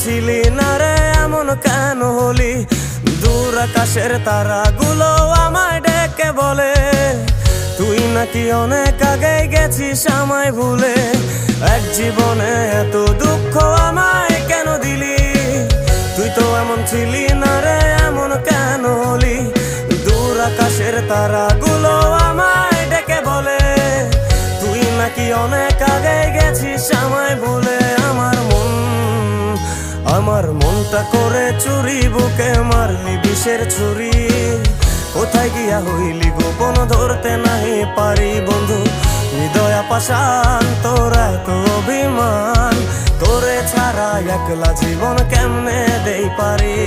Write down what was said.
ছিলি না রে এমন কেন হলি? দূর আকাশের তারাগুলো আমায় ডেকে বলে তুই নাকি অনেক আগে গেছিস আমায় ভুলে। এক জীবনে এত দুঃখ আমায় কেন দিলি? তুই তো এমন ছিলি না রে এমন কেন হলি? দূর আকাশের তারাগুলো আমায় ডেকে বলে তুই নাকি অনেক আগে গেছিস আমায় ভুলে। আমার মনটা করে চুরি, বুকে মারলি বিষের ছুরি। কোথায় গিয়া হইলি গোপন ধরতে নাহি পারি বন্ধু। হৃদয় পাষাণ তোর এত অভিমান, তোরে ছাড়া একলা জীবন কেমনে দেই পারি।